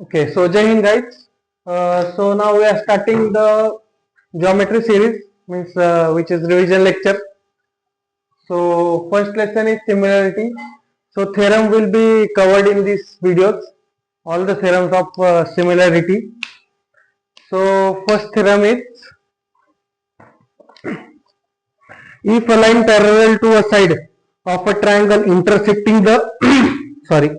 Okay, so Jai Hind guys. So now we are starting the geometry series, means which is revision lecture. So first lesson is similarity. So theorem will be covered in these videos, all the theorems of similarity. So first theorem is, if a line parallel to a side of a triangle intersecting the sorry,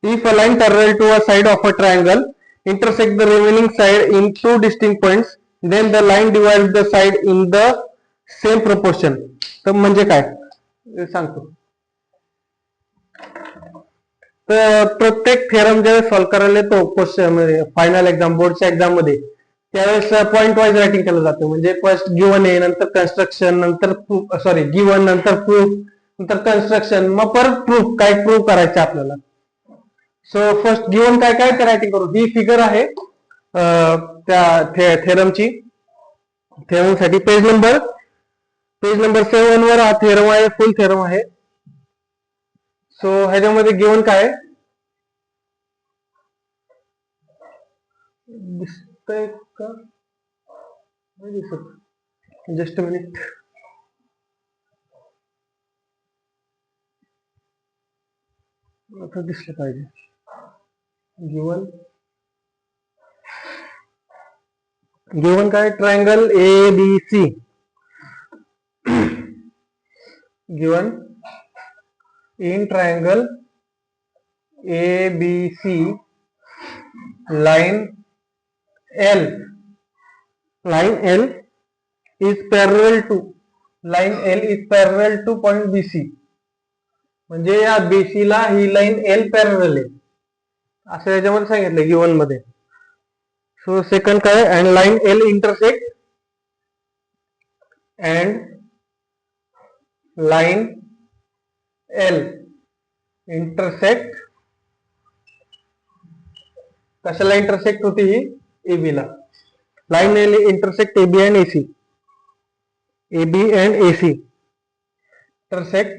if a line parallel to a side of a triangle intersect the remaining side in two distinct points, then the line divides the side in the same proportion. तर म्हणजे काय सांगतो. तर प्रत्येक theorem जेव्हा solve करायला येतो question final exam बोर्डच्या एक्झाम मध्ये, त्यावेळेस पॉइंट वाईज रायटिंग केलं जातं. म्हणजे फर्स्ट गिवन आहे, नंतर कन्स्ट्रक्शन, नंतर सॉरी गिवन, नंतर प्रूफ, नंतर कन्स्ट्रक्शन, मग परत प्रूफ, काय प्रूफ करायचं आपल्याला. सो फर्स्ट गिवन काय काय रायटिंग करू. ही फिगर आहे त्या थेरमची. थेरम साठी पेज नंबर 7 वर हा थेरम आहे, फुल थेरम आहे. सो ह्याच्यामध्ये गिवन काय दिसतंय का, नाही दिसत, जस्ट मिनिट. आता दिसलं पाहिजे. गिवन काय, triangle A B C. Given in triangle ABC, line L is parallel to point BC. म्हणजे या BC ला ही लाईन L पॅरलल आहे असं याच्यामध्ये सांगितलं गिवन मध्ये. सो सेकंड काय, अँड लाईन L इंटरसेक्ट कशाला इंटरसेक्ट होती ही, AB ला. Line L intersect AB and AC. Intersect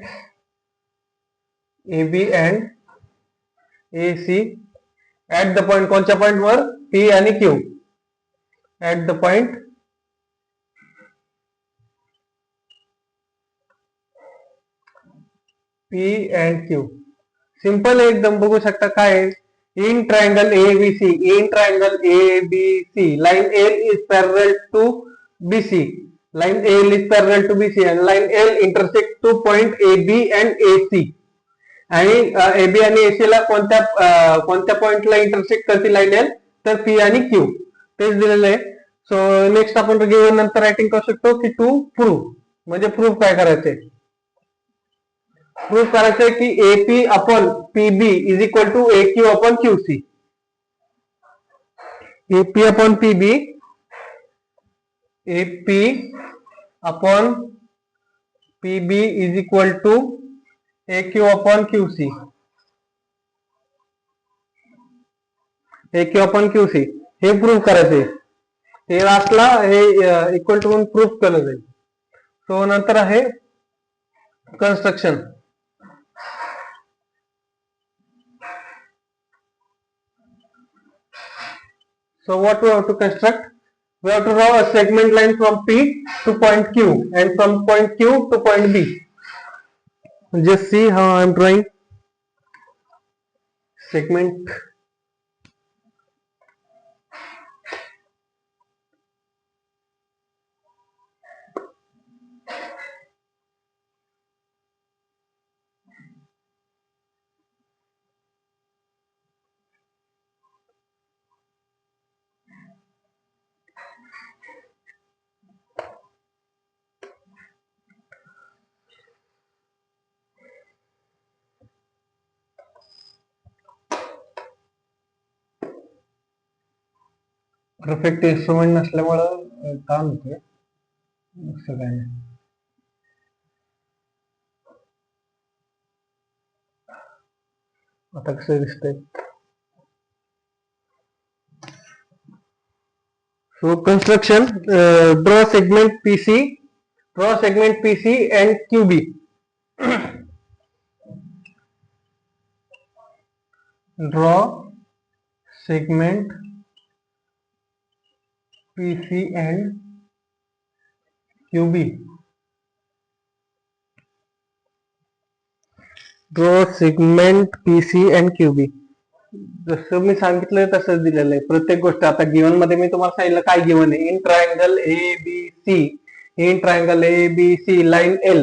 AB and AC at the point, कोणत्या पॉइंट वर, P आणि Q. At the point P and Q. Simple एकदम, बघू शकता काय. In triangle ABC, line L is parallel to BC. Line L is parallel to BC and line L intersect to point AB and AC. आणि AB आणि AC ला कोणत्या पॉइंटला intersect करते लाईन L, तर P आणि Q. तेच दिलेलं आहे. सो नेक्स्ट आपण गिवन नंतर रायटिंग करू शकतो की टू प्रूफ. म्हणजे प्रूफ काय करायचंय, प्रूफ करायचंय की AP upon PB is equal to AQ upon QC. AP upon PB, AP upon PB is equal to AQ upon QC. AQ upon QC हे प्रूफ करायचंय. हे लास्टला हे इक्वल टू प्रूफ केलं जाईल. सो नंतर आहे construction. So what we have to construct? We have to draw a segment line from P to point Q and from point Q to point B. Just see how I am drawing segment. Perfect instrument नसल्यामुळं काम होतंय, असं काय नाही. आता कसं दिसतंय. So construction, draw segment PC and QB. Draw segment PC and QB. Draw segment PC and QB. जसं मी सांगितलं तसंच दिलेलं आहे प्रत्येक गोष्ट. आता गिवन मध्ये मी तुम्हाला सांगितलं काय गिवन आहे. In triangle ABC, in triangle ABC line L,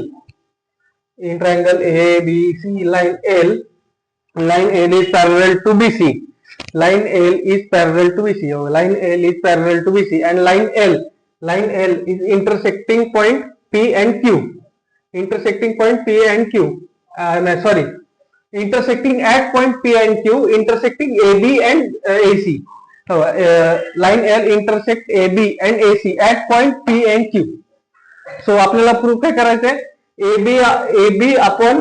in triangle ABC line L, line L is parallel to BC, line L is parallel to BC, line L is parallel to BC, and line L is intersecting point P and Q, intersecting point P and Q, sorry, intersecting at point P and Q, intersecting AB and AC. So, line L intersect AB and AC at point P and Q. So आपल्याला proof काय करायचं आहे. AB upon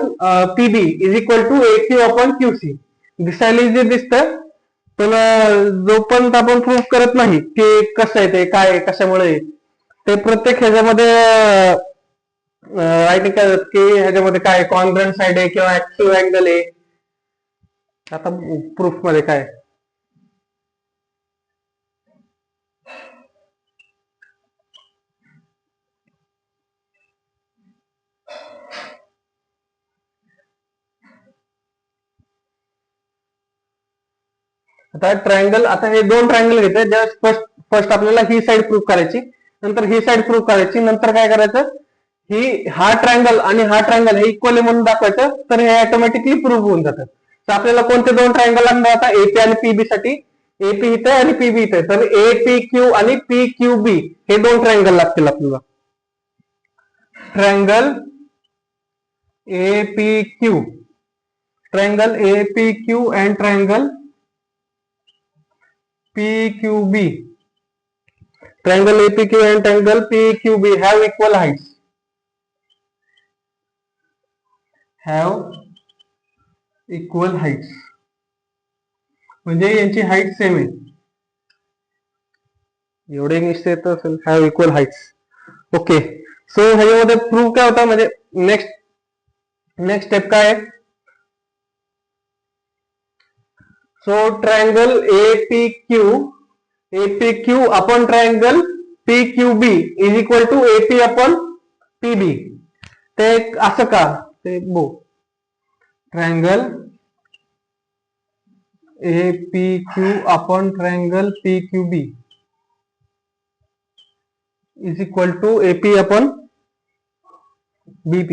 PB is equal to AQ upon QC. दिसायला जे दिसतं पण जोपर्यंत आपण प्रूफ करत नाही की कसं आहे ते काय कशामुळे ते प्रत्येक ह्याच्यामध्ये रायटिंग करतात की ह्याच्यामध्ये काय कॉन्ग्रंट साइड आहे किंवा ऍक्टिव्ह अँगल आहे. आता प्रूफ मध्ये काय आता ट्रायंगल. आता हे दोन ट्रायंगल घेतले. फर्स्ट आपल्याला ही साइड प्रूफ करायची, नंतर ही साइड प्रूफ करायची, नंतर काय करायचं हा ट्रायंगल आणि हा ट्रायंगल हे इक्वली म्हणून दाखवायचं. तर हे ऑटोमॅटिकली प्रूफ होऊन जातं. तर आपल्याला कोणते दोन ट्रायंगल लागणार आता एपी आणि पीबी साठी. एपी इथे आणि पीबी इथे. तर APQ आणि PQB हे दोन ट्रायंगल लागतील आपल्याला. Triangle APQ, triangle APQ and triangle PQB. Triangle APQ and triangle PQB have equal heights. Have equal heights. म्हणजे यांची हाईट सेम आहे. एवढे इंग्लिश येत असेल. Have equal heights. Okay. So ह्याच्यामध्ये प्रूफ काय होता म्हणजे नेक्स्ट स्टेप काय आहे. So triangle APQ upon triangle PQB is equal to AP upon PB. ते असं का ते बो. Triangle APQ upon triangle PQB is equal to AP upon BP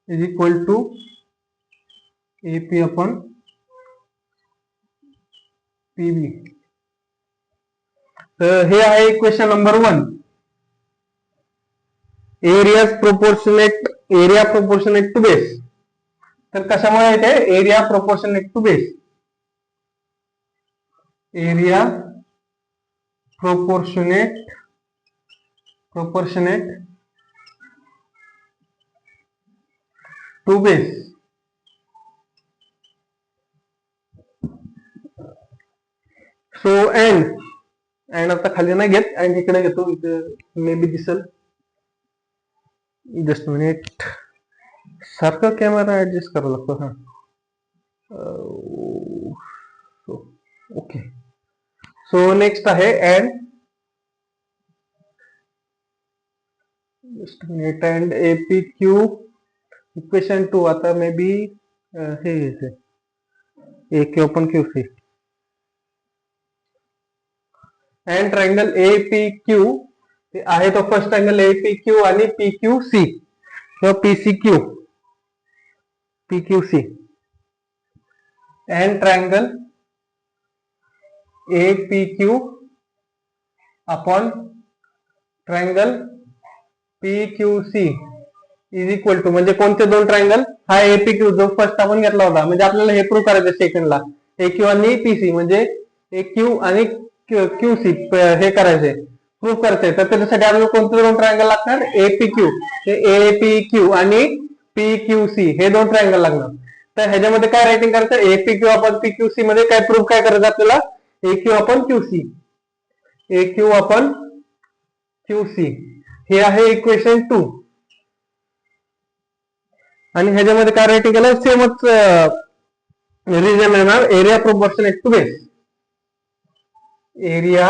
is equal to AP upon PB. हे आहे equation number 1. Area proportionate to base. तर कशामुळे येते area proportionate to base. Area proportionate to base. So and आता खाली नाही घेत, and इकडे घेतो. मे बी दिसल. Just minute. सारखा कॅमेरा ऍडजस्ट करावा लागतो. हा ओके. सो नेक्स्ट आहे and. Just minute. And APQ equation 2. आता मे बी हे AQ upon QC. And triangle APQ आहे तो फर्स्ट ट्रायंगल APQ आणि PQC किंवा PQC. And triangle APQ upon triangle PQC is equal to म्हणजे कोणते दोन ट्रायंगल. हा APQ जो फर्स्ट आपण घेतला होता. म्हणजे आपल्याला हे प्रूव्ह करायचं सेकंडला AQ आणि PC म्हणजे AQ आणि QC हे करायचे प्रूव्ह करायचे. तर त्याच्यासाठी आपल्याला कोणते दोन ट्रायंगल लागणार. APQ आणि PQC हे दोन ट्रायंगल लागणार. तर ह्याच्यामध्ये काय रायटिंग करायचं. APQ अपॉन PQC मध्ये काय प्रूव्ह काय करायचं आपल्याला. AQ अपॉन QC हे आहे इक्वेशन 2. आणि ह्याच्यामध्ये काय रायटिंग केलं सेमच रिजन येणार. Area proportionate to base. एरिया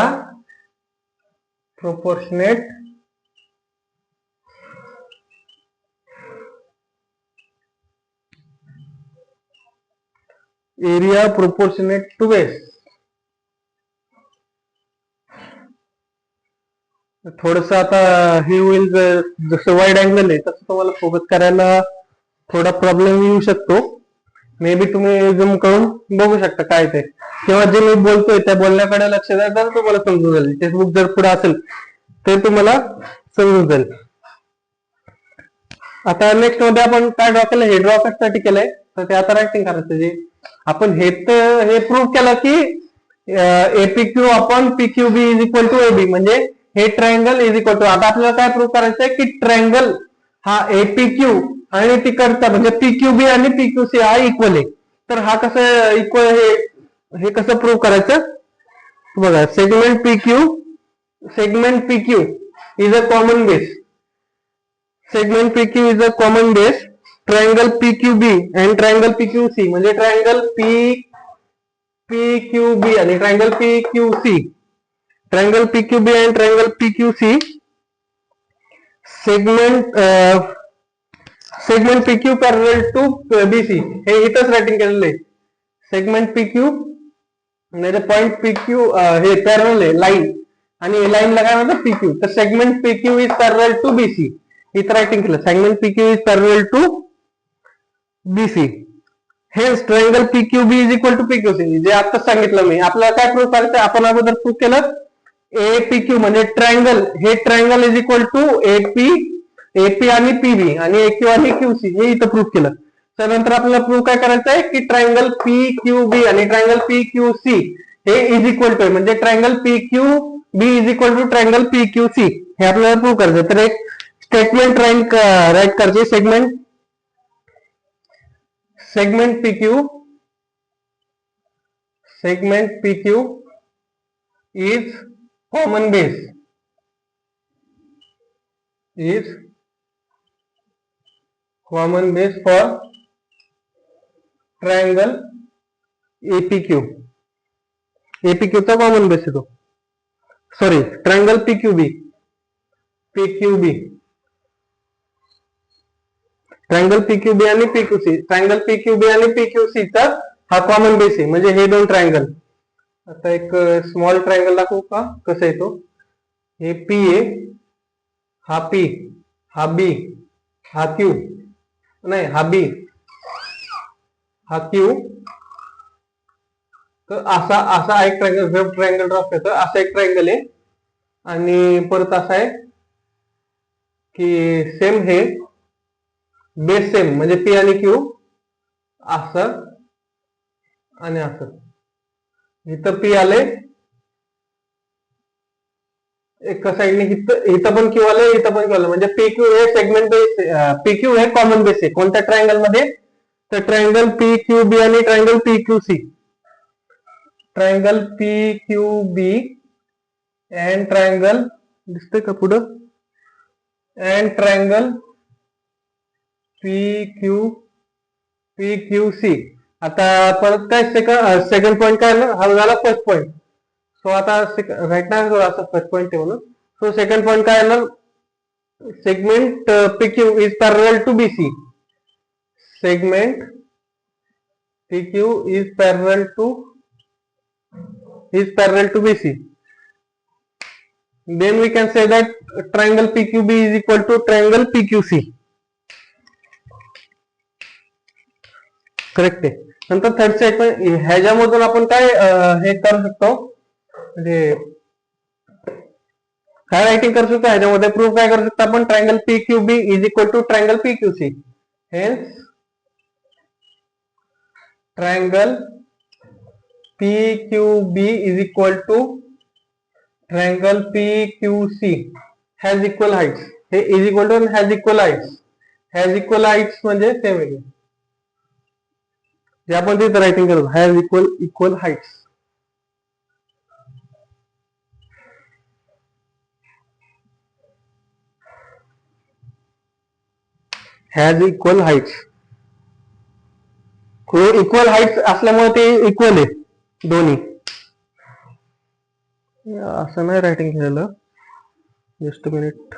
proportionate to base. थोडस आता हे होईल, जसं वाईड अँगल आहे तसं तुम्हाला फोकस करायला थोडा प्रॉब्लेम येऊ शकतो. मे बी तुम्ही झूम करून बघू शकता काय ते, किंवा जे मी बोलतोय त्या बोलण्याकडे लक्ष द्या, तर तुम्हाला समजून जाईल. टेक्स्टबुक जर पुढे असेल तर तुम्हाला समजून जाईल. आता नेक्स्ट मध्ये आपण काय ड्रॉ केलं, हे ड्रॉ कशासाठी केलंय तर ते आता रायटिंग करायचं. जे आपण हे प्रूव्ह केलं की APQ upon PQB is equal to AB, म्हणजे हे ट्रायंगल इज इक्वल टू, आता आपल्याला काय प्रूव्ह करायचं आहे की ट्रायंगल हा एपीक्यू आणि तिकडचा म्हणजे पीक्यूबी आणि पीक्यूसी हा इक्वल आहे. तर हा कसं इक्वल, हे कसं प्रूव्ह करायचं बघा. Segment PQ is a common base. Segment PQ is a common base. Triangle PQB and triangle PQC म्हणजे triangle PQB आणि triangle PQC. Triangle PQB and triangle PQC segment PQ parallel to BC. हे इथंच writing केलेलं आहे. Segment PQ म्हणजे point PQ हे parallel आहे line, आणि लाईनला काय म्हणतात PQ. तर segment PQ is parallel to BC. इथं रायटिंग केलं, segment PQ is parallel to BC. Hence triangle PQB is equal to PQC. जे आता सांगितलं मी, आपल्याला काय प्रूव्ह करायचं, आपण अगोदर प्रूव्ह केलं APQ म्हणजे ट्रायंगल, हे triangle is equal to AP आणि PB आणि AQ आणि QC, हे इथं प्रूव्ह केलं. त्यानंतर आपल्याला प्रूव्ह काय करायचं आहे की ट्रायंगल PQB आणि ट्रायंगल PQC हे इज इक्वल टू, म्हणजे triangle PQB is equal to triangle PQC, हे आपल्याला प्रूव्ह करायचं. तर एक स्टेटमेंट राइट करके सेगमेंट PQ is common base for triangle APQ. APQ चा कॉमन बेस आहे तो, sorry triangle PQB. Triangle PQB आणि PQC, ट्रायंगल PQB आणि PQC चा हा कॉमन बेस आहे, म्हणजे हे दोन ट्रायंगल. आता एक स्मॉल ट्रायंगल दाखवू का कसं आहे तो. हे P आहे, हा P, हा B, हा Q, नाही हा B, हा Q. तर असा एक ट्रायंगल, वेब ट्रायंगल ड्रॉ करतो, असा एक ट्रायंगल आहे. आणि परत असा आहे की सेम हे बेस सेम, म्हणजे P आणि Q असं आणि असं. इथं P आले एका साईडने, इथं पण Q आले, इथं पण Q आले, म्हणजे PQ हे सेगमेंट बेस, PQ हे कॉमन बेस आहे कोणत्या ट्रायंगल मध्ये, तर ट्रायंगल PQB आणि triangle PQC. Triangle PQB and triangle, दिसतंय का पुढं, अँड ट्रायंगल PQC. आता परत काय सेकंड पॉइंट काय हा झाला फर्स्ट पॉइंट. सो आता राईट ना असं फर्स्ट पॉइंट आहे म्हणून. सो सेकंड पॉइंट काय येणार, segment PQ is parallel to BC. Segment PQ is parallel to BC. Then we can say that triangle PQB is equal to triangle PQC. Correct आहे. नंतर third statement, ह्याच्यामधून आपण काय हे करू शकतो, म्हणजे काय रायटिंग करू शकतो ह्याच्यामध्ये, प्रूफ काय करू शकतो आपण, triangle PQB is equal to triangle PQC. Hence triangle PQB is equal to triangle PQC has equal heights. हे is equal to has equal heights. Has equal heights म्हणजे सेम आहे, जे आपण तिथे रायटिंग करतो, has equal heights. Has equal heights, equal heights असल्यामुळे ते equal आहे दोन्ही. असं नाही रायटिंग केलेलं. Just minute.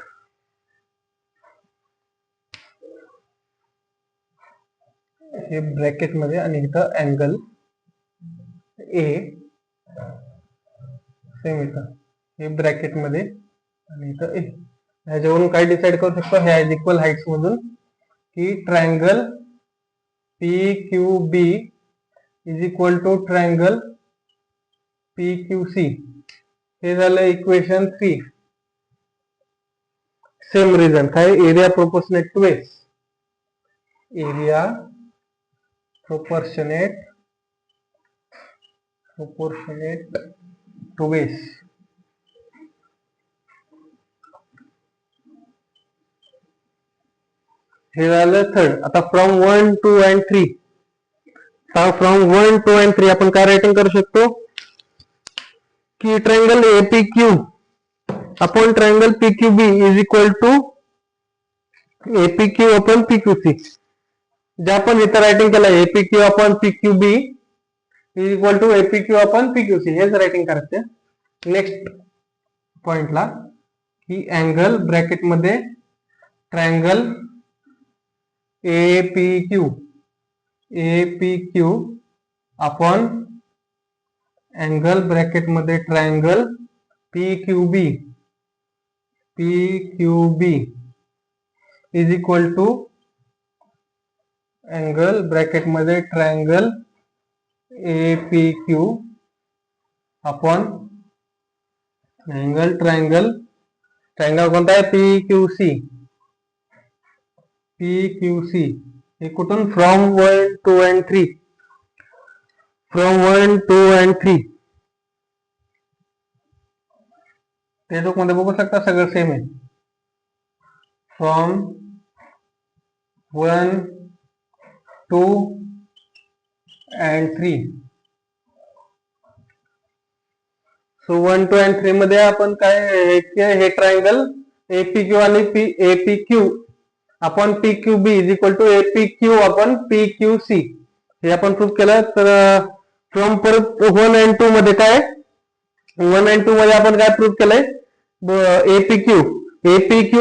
हे ब्रॅकेट मध्ये आणि इथं अँगल ए सेम इथं हे ब्रॅकेट मध्ये आणि इथं ए. ह्याच्यावरून काय डिसाइड करू शकतो ह्या इक्वल हाइट्स मधून की triangle P Q B is equal to triangle P Q C. हे झालं इक्वेशन 3. सेम रिझन काय area proportionate to base. Area proportionate to base. हे झालं थर्ड. आता फ्रॉम 1, 2 and 3. फ्रॉम 1, 2 and 3 आपण काय रायटिंग करू शकतो की triangle APQ upon triangle PQB is equal to APQ upon PQC. जे आपण इथं रायटिंग केलं APQ upon PQB is equal to APQ upon PQC हेच रायटिंग करायचं. नेक्स्ट पॉइंटला की अँगल ब्रॅकेट मध्ये triangle APQ upon angle bracket मध्ये triangle PQB is equal to angle bracket मध्ये ट्रायंगल एपीक्यू अपॉन ट्रायंगल कोणता आहे पीक्यूसी. हे कुठून फ्रॉम 1, 2 and 3. फ्रॉम 1, 2 and 3 ते लोक मध्ये बघू शकता सगळं सेम आहे. From 1, 2 and 3. सो 1, 2 and 3 मध्ये आपण काय हे ट्रायंगल एपीक्यू आणि APQ upon PQB is equal to APQ upon PQC हे आपण प्रूव्ह केलं. तर फ्रॉम परत 1 and 2 मध्ये काय 1 and 2 मध्ये आपण काय प्रूव्ह केलंय एपीक्यू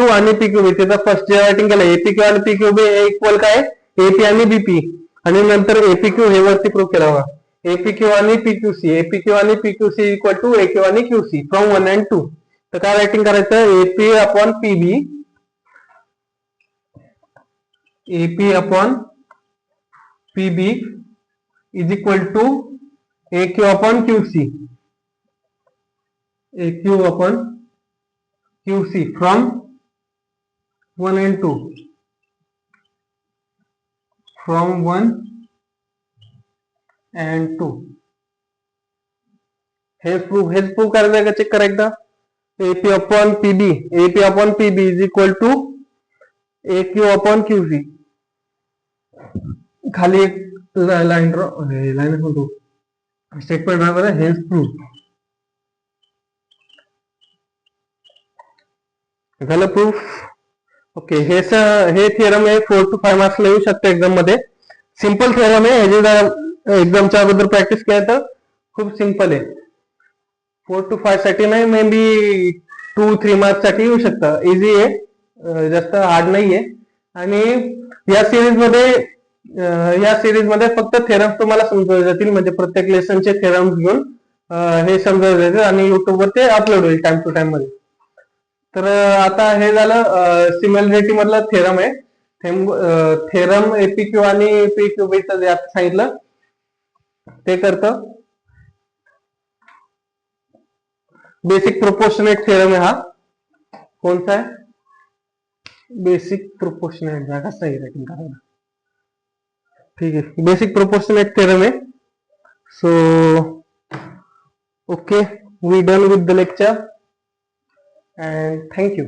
आणि पीक्यूबी. त्याचा फर्स्ट जे रायटिंग केलं एपीक्यू आणि पीक्यूबी इक्वल काय एपी आणि बीपी आणि नंतर एपीक्यू हे वरती प्रूव्ह केला बघा एपीक्यू आणि पीक्यूसी इक्वल टू एक्यू आणि क्यूसी फ्रॉम 1 and 2. तर काय रायटिंग करायचं AP upon PB is equal to AQ upon QC from 1 and 2. From 1 and 2 हेच प्रूव्ह करायचं का चेक करा एकदा. AP upon PB is equal to AQ upon QC. खाली एक लाईन म्हणतो स्टेटमेंट ड्रॉ करा हेच प्रूव्ह झालं प्रूफ. ओके हे थिअरम आहे 4 to 5 मार्क्स येऊ शकते एक्झाम मध्ये. सिंपल थिअरम आहे ह्याची एक्झामच्या अगोदर प्रॅक्टिस केलं तर खूप सिंपल आहे. 4 to 5 साठी नाही मे बी 2-3 मार्क्स साठी येऊ शकतं. इझी आहे जास्त हार्ड नाहीये. आणि या सिरीज मध्ये फक्त थेरम्स तुम्हाला समजवले जातील म्हणजे प्रत्येक लेसनचे थेरम्स घेऊन हे समजवले जातील आणि युट्यूबवर ते अपलोड होईल टाइम टू टाइम मध्ये. तर आता हे झालं सिमिलॅरिटी मधलं थेरम आहे. थेरम एपीक्यू आणि पीक्यूबीचं जे आता सांगितलं ते करतं. बेसिक प्रोपोर्शनेट थेरम आहे हा. कोणता आहे बेसिक प्रोपोर्शनेट जागा सही रायटिंग करायला. ठीक आहे बेसिक प्रोपोर्शनेट थेरम आहे. So okay we done with the lecture and thank you.